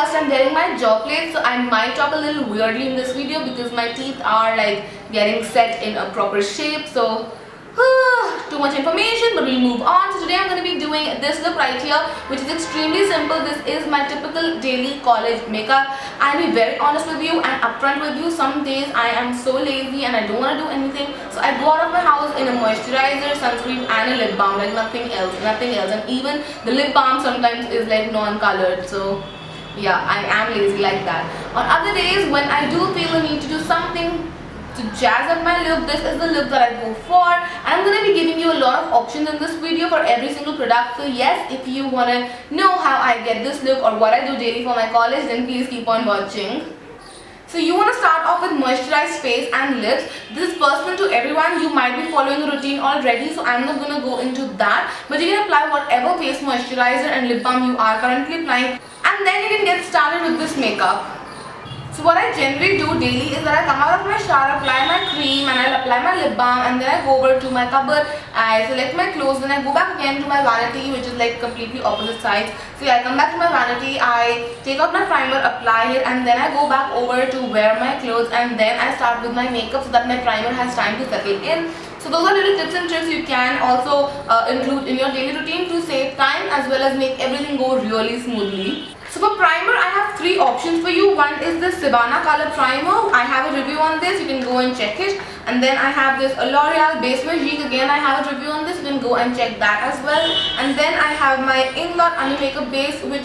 first time getting my jaw plate, so I might talk a little weirdly in this video because my teeth are like getting set in a proper shape. So too much information, but we'll move on. So today I'm going to be doing this look right here, which is extremely simple. This is my typical daily college makeup. I'll be very honest with you and upfront with you. Some days I am so lazy and I don't want to do anything, so I go out of my house in a moisturizer, sunscreen and a lip balm, like nothing else. And even the lip balm sometimes is like non-colored. So yeah, I am lazy like that. On other days when I do feel the need to do something to jazz up my look, this is the look that I go for, and I'm going to be giving you a lot of options in this video for every single product. So yes, if you want to know how I get this look or what I do daily for my college, then please keep on watching. So you want to start off with moisturized face and lips. This is personal to everyone. You might be following the routine already, so I'm not going to go into that, but you can apply whatever face moisturizer and lip balm you are currently applying, and then you can get started with this makeup. So what I generally do daily is that I come out of my shower, apply my cream, and I'll apply my lip balm, and then I go over to my cupboard, I select my clothes, then I go back again to my vanity, which is like completely opposite sides. So yeah, I come back to my vanity, I take out my primer, apply it, and then I go back over to wear my clothes, and then I start with my makeup so that my primer has time to settle in. So those are little tips and tricks you can also include in your daily routine to save time as well as make everything go really smoothly. So for primer, I have three options for you. One is the Sivanna color primer. I have a review on this, you can go and check it. And then I have this L'Oreal Base Magique. Again, I have a review on this, you can go and check that as well. And then I have my Inglot Honey Makeup Base, which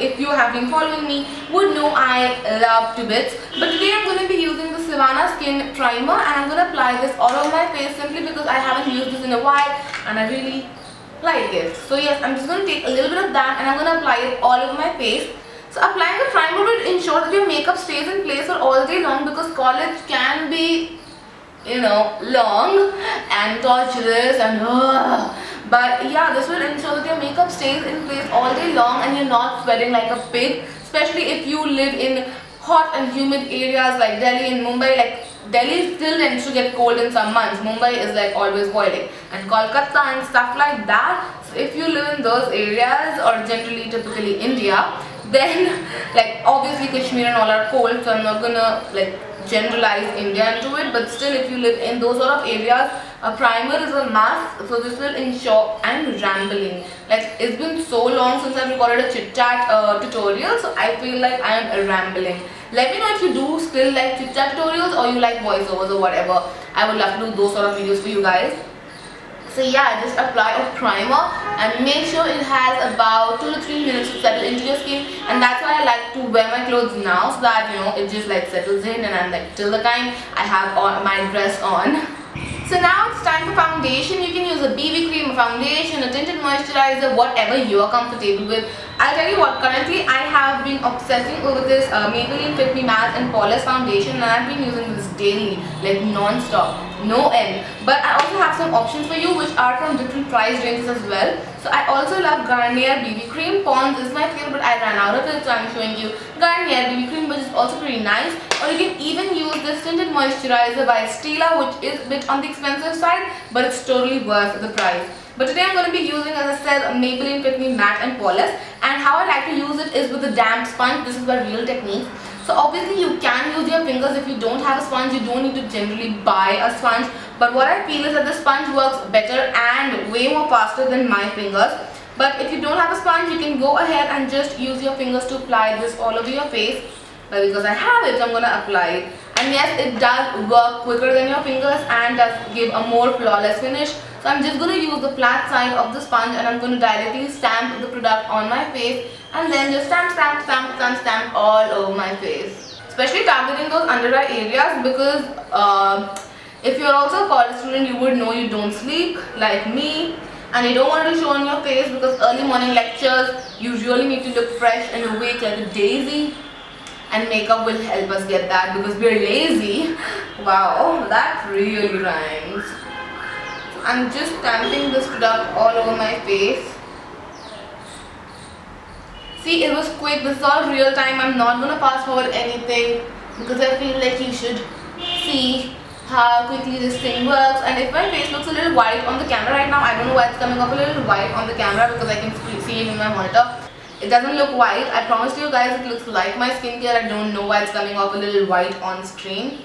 if you have been following me, would know I love to bits. But today I'm going to be using the Sivanna Skin Primer, and I'm going to apply this all over my face simply because I haven't used this in a while and I really like it. So yes, I'm just going to take a little bit of that and I'm going to apply it all over my face. So applying the primer will ensure that your makeup stays in place for all day long, because college can be, you know, long and torturous and but yeah, this will ensure that your makeup stays in place all day long and you're not sweating like a pig, especially if you live in hot and humid areas like Delhi and Mumbai. Like Delhi still tends to get cold in some months. Mumbai is like always boiling, and Kolkata and stuff like that. So if you live in those areas, or generally typically India, then like obviously Kashmir and all are cold, so I'm not gonna like generalize India into it, but still if you live in those sort of areas, a primer is a must. So this will ensure. I'm rambling, like it's been so long since I've recorded a chit chat tutorial, so I feel like I am rambling. Let me know if you do still like chit chat tutorials or you like voiceovers or whatever. I would love to do those sort of videos for you guys. So yeah, just apply a primer and make sure it has about 2 to 3 minutes to settle into your skin, and that's why I like to wear my clothes now, so that you know it just like settles in and I'm like till the time I have all my dress on. So now it's time for foundation. You can use a BB cream, a foundation, a tinted moisturizer, whatever you are comfortable with. I'll tell you what, currently I have been obsessing over this Maybelline Fit Me Matte and Poreless foundation, and I've been using this daily, like non-stop, no end. But I also have some options for you which are from different price ranges as well. So I also love Garnier BB cream. Pond's is my favorite, but I ran out of it, so I'm showing you Garnier BB cream, which is also pretty nice. Or you can even use this tinted moisturizer by Stila, which is a bit on the expensive side, but it's totally worth the price. But today I'm going to be using, as I said, Maybelline Fit Me Matte and Poreless, and how I like to use it is with a damp sponge. This is by Real Techniques. So obviously you can use your fingers. If you don't have a sponge, you don't need to generally buy a sponge, but what I feel is that the sponge works better and way more faster than my fingers. But if you don't have a sponge, you can go ahead and just use your fingers to apply this all over your face. But because I have it, so I'm going to apply it. And yes, it does work quicker than your fingers and does give a more flawless finish. So I'm just going to use the flat side of the sponge and I'm going to directly stamp the product on my face, and then just stamp all over my face. Especially targeting those under eye areas, because if you're also a college student, you would know you don't sleep like me, and you don't want it to show on your face because early morning lectures, you really need to look fresh and awake like a daisy. And makeup will help us get that because we're lazy. Wow, that really rhymes. So I'm just stamping this product all over my face. See, it was quick. This is all real time. I'm not gonna fast forward anything because I feel like you should see how quickly this thing works. And if my face looks a little white on the camera right now, I don't know why it's coming up a little white on the camera, because I can see it in my monitor. It doesn't look white. I promise you guys it looks like my skincare. I don't know why it's coming off a little white on screen.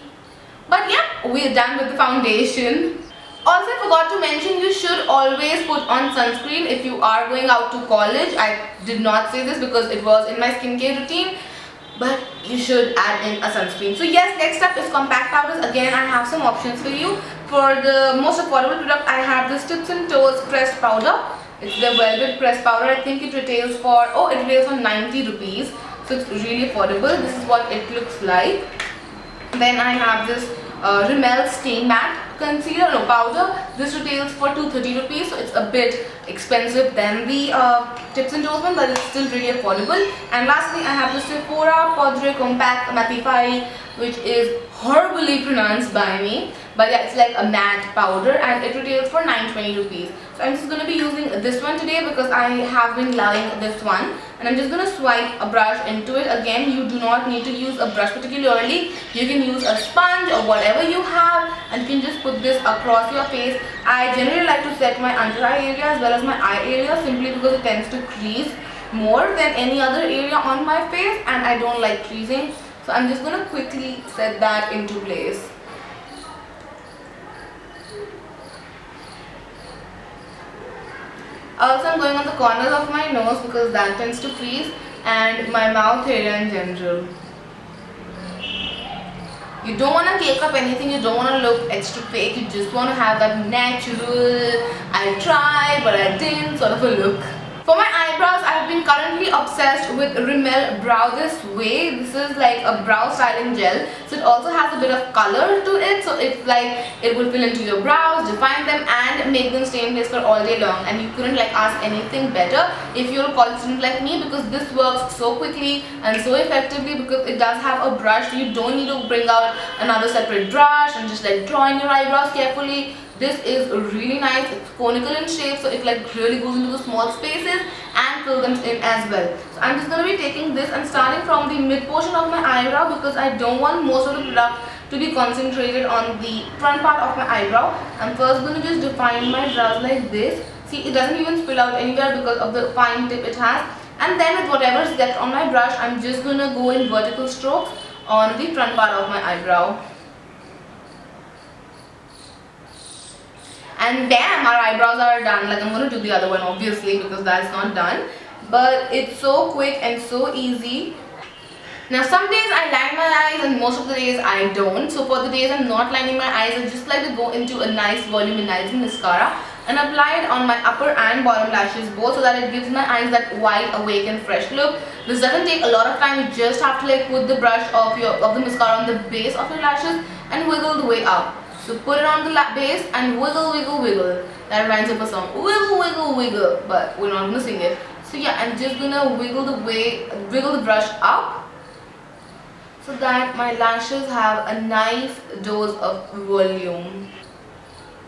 But yeah, we're done with the foundation. Also, I forgot to mention, you should always put on sunscreen if you are going out to college. I did not say this because it was in my skincare routine, but you should add in a sunscreen. So yes, next up is compact powders. Again, I have some options for you. For the most affordable product, I have this Tips and Toes pressed powder. It's the velvet pressed powder. I think it retails for 90 rupees. So it's really affordable. This is what it looks like. Then I have this Rimmel Stain Matte concealer, powder. This retails for 230 rupees, so it's a bit expensive than the Tips and Toes one, but it's still really affordable. And lastly, I have the Sephora Poudre Compact Mattify, which is horribly pronounced by me, but yeah, it's like a matte powder and it retails for 920 rupees. So I'm just going to be using this one today because I have been loving this one, and I'm just going to swipe a brush into it. Again, you do not need to use a brush particularly. You can use a sponge or whatever you have, and you can just put this across your face. I generally like to set my under eye area as well as my eye area, simply because it tends to crease more than any other area on my face, and I don't like creasing. So I'm just going to quickly set that into place. Also, I'm going on the corners of my nose because that tends to crease, and my mouth area in general. You don't want to cake up anything, you don't want to look extra fake, you just want to have that natural, I tried but I didn't sort of a look. For my eyebrows, I have been currently obsessed with Rimmel Brow This Way. This is like a brow styling gel, so it also has a bit of color to it, so it's like it will fill into your brows, define them and make them stay in place for all day long. And you couldn't like ask anything better if you're a college student like me, because this works so quickly and so effectively, because it does have a brush. You don't need to bring out another separate brush and just like draw in your eyebrows carefully. This is really nice. It's conical in shape, so it like really goes into the small spaces and fills them in as well. So I'm just going to be taking this and starting from the mid portion of my eyebrow, because I don't want most of the product to be concentrated on the front part of my eyebrow. I'm first going to just define my brows like this. See, it doesn't even spill out anywhere because of the fine tip it has. And then with whatever is left on my brush, I'm just going to go in vertical strokes on the front part of my eyebrow. And damn, our eyebrows are done. Like, I'm going to do the other one obviously because that's not done, but it's so quick and so easy. Now some days I line my eyes and most of the days I don't. So for the days I'm not lining my eyes, I just like to go into a nice volumizing mascara and apply it on my upper and bottom lashes both, so that it gives my eyes that wide awake and fresh look. This doesn't take a lot of time. You just have to like put the brush of the mascara on the base of your lashes and wiggle the way up. So put it on the base and wiggle, wiggle, wiggle. That reminds me of a song, wiggle, wiggle, wiggle, but we're not gonna sing it. So yeah, I'm just gonna wiggle the brush up so that my lashes have a nice dose of volume.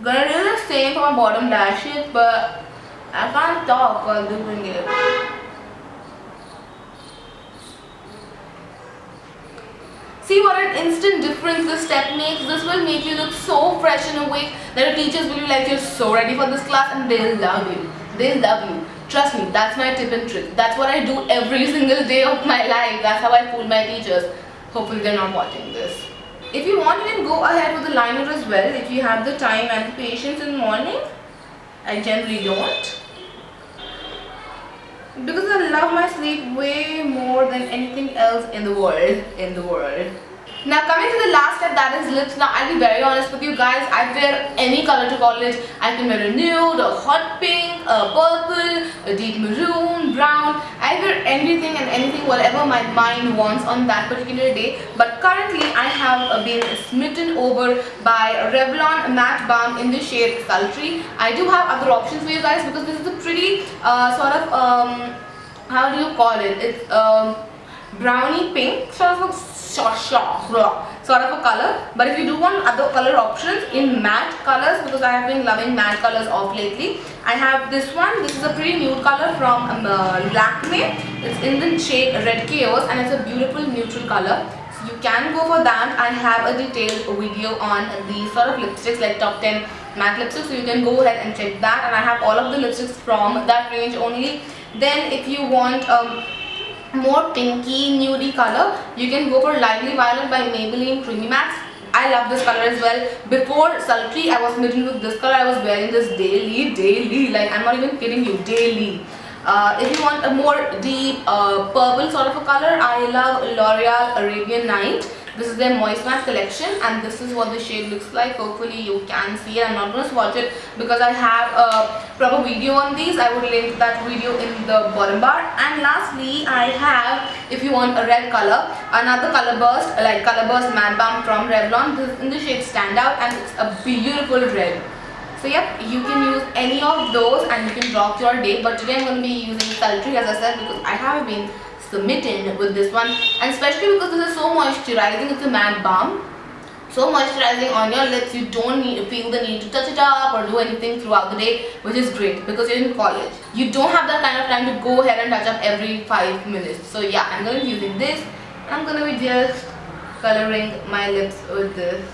Gonna do the same for my bottom lashes, but I can't talk while doing it. See what an instant difference this step makes. This will make you look so fresh and awake that your teachers will be like, you're so ready for this class, and they'll love you. They'll love you. Trust me, that's my tip and trick. That's what I do every single day of my life. That's how I fool my teachers. Hopefully they're not watching this. If you want, you can go ahead with the liner as well if you have the time and the patience in the morning. I generally don't, because I love my sleep way more than anything else in the world. Now coming to the last step, that is lips. Now I'll be very honest with you guys, I wear any color to college. I can wear a nude, a hot pink, a purple, a deep maroon, brown. I wear everything and anything, whatever my mind wants on that particular day. But currently I have been smitten over by Revlon Matte Balm in the shade Sultry. I do have other options for you guys, because this is a pretty sort of how do you call it? It's brownie pink sort of a color. But if you do want other color options in matte colors, because I have been loving matte colors of lately, I have this one. This is a pretty nude color from Lakme. It's in the shade Red Chaos and it's a beautiful neutral color. So you can go for that. I have a detailed video on these sort of lipsticks, like top 10 matte lipsticks, so you can go ahead and check that. And I have all of the lipsticks from that range only. Then if you want more pinky nudie color, you can go for Lively Violet by Maybelline Creamy Max. I love this color as well. Before Sultry, I was smitten with this color. I was wearing this daily, like I'm not even kidding you, daily. If you want a more deep purple sort of a color, I love L'Oreal Arabian Night. This is their Moist Matte collection, and this is what the shade looks like. Hopefully you can see it. I'm not going to swatch it because I have a proper video on these. I would link that video in the bottom bar. And lastly, I have, if you want a red color, another color burst, like color burst matte balm from Revlon. This is in the shade Standout, and it's a beautiful red. So yep, you can use any of those and you can rock your day. But today I'm going to be using Sultry, as I said, because I have been smitten with this one, and especially because this is so moisturizing. It's a matte balm, so moisturizing on your lips. You don't feel the need to touch it up or do anything throughout the day, which is great because you're in college. You don't have that kind of time to go ahead and touch up every 5 minutes. So yeah, I'm going to be using this, and I'm going to be just coloring my lips with this.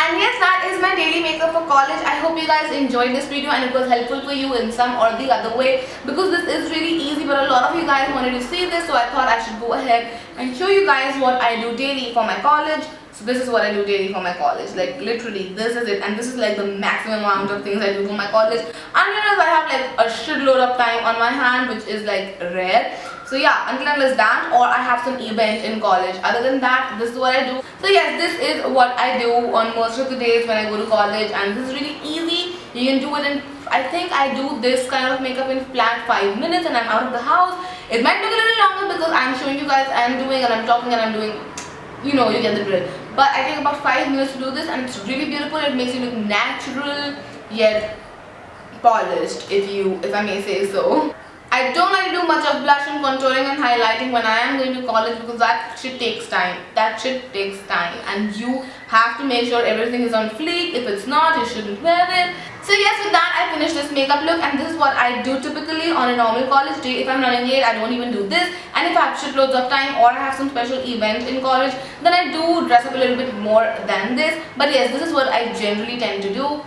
And yes, that is my daily makeup for college. I hope you guys enjoyed this video and it was helpful for you in some or the other way, because this is really easy, but a lot of you guys wanted to see this, so I thought I should go ahead and show you guys what I do daily for my college. So this is what I do daily for my college, like literally this is it, and this is like the maximum amount of things I do for my college. Unless I have like a shitload of time on my hand, which is like rare. So yeah, unless that, or I have some event in college. Other than that, this is what I do. So yes, this is what I do on most of the days when I go to college, and this is really easy. You can do it in, I think I do this kind of makeup in flat 5 minutes and I'm out of the house. It might take a little longer because I'm showing you guys I'm doing and I'm talking and I'm doing, you know, you get the drill. But I take about 5 minutes to do this, and it's really beautiful. It makes you look natural yet polished, if I may say so. I don't like to do much of blush and contouring and highlighting when I am going to college, because that shit takes time. That shit takes time, and you have to make sure everything is on fleek. If it's not, you shouldn't wear it. So yes, with that I finished this makeup look, and this is what I do typically on a normal college day. If I'm running late, I don't even do this, and if I have shitloads of time or I have some special event in college, then I do dress up a little bit more than this. But yes, this is what I generally tend to do.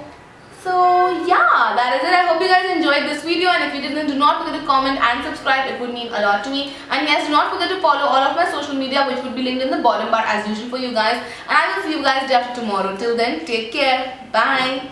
So yeah, that is it. I hope you guys enjoyed this video, and if you didn't, do not forget to comment and subscribe. It would mean a lot to me. And yes, do not forget to follow all of my social media, which would be linked in the bottom bar as usual for you guys. And I will see you guys day after tomorrow. Till then, take care. Bye.